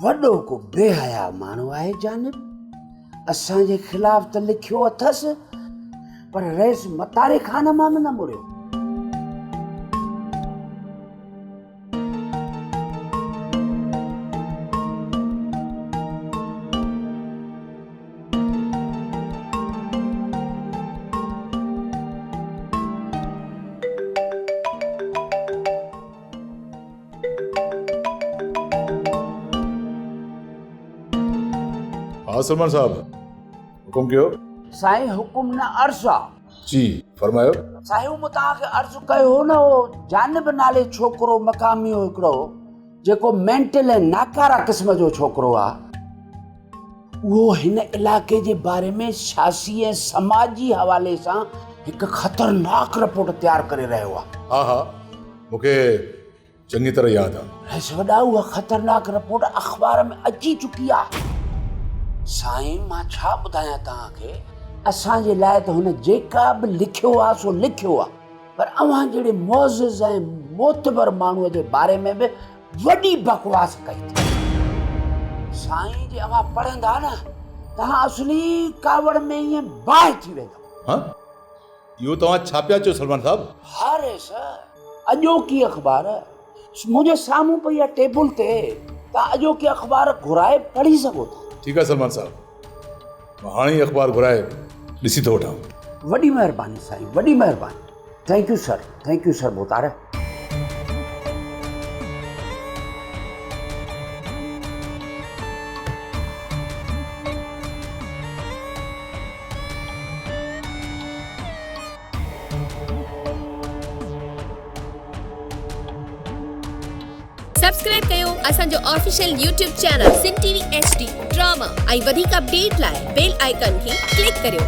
वॾो को बेहया माण्हू आहे जानिब, असांजे ख़िलाफ़ त लिखियो अथसि पर रईस मतारे खान मां न मुड़ियो। हाँ सलमान साहब, हुकुम कयो। साईं हुकुम न अर्ज़ आहे। जी फरमायो। साईं मूं तव्हांखे अर्ज़ कयो हो न, हो जानिब नाले छोकिरो मक़ामी हो हिकिड़ो, जेको मेंटल ऐं नाकारा क़िस्म जो छोकिरो आहे, उहो हिन इलाइक़े जे बारे में सियासी ऐं समाजी हवाले सां हिकु ख़तरनाक रिपोर्ट तयारु करे रहियो आहे। हाँ हाँ, मूंखे चङी तरह यादि आहे। रईस वॾा, उहा ख़तरनाक रिपोर्ट अख़बार में अची चुकी आहे। साईं मां छा ॿुधायां तव्हांखे, असांजे लाइ त हुन जेका बि लिखियो आहे सो लिखियो आहे, पर अव्हां जहिड़े मोज़िज़ ऐं मोतबर माण्हूअ जे बारे में बि वॾी बकवास कई अथई। साईं जे अव्हां पढ़ंदा न, तव्हां असली कावड़ में ईअं बाहि थी वेंदव। हाँ, इहो तव्हां छा पिया चयो सलमान साहब? हारे सर, अॼोकी अख़बार मुंहिंजे साम्हूं पई आहे टेबल ते, तव्हां अॼोकी अख़बार घुराए पढ़ी सघो था। ठीकु आहे सलमान साहब, मां हाणे ई अख़बार घुराए ॾिसी थो वठां। वॾी महिरबानी साईं, वॾी महिरबानी। थैंक यू सर मोतारे। सब्सक्राइब कयो असांजो official YouTube channel Sindh TV HD ड्रामा ऐं वधीक अपडेट लाइ बेल आइकन खे क्लिक करियो।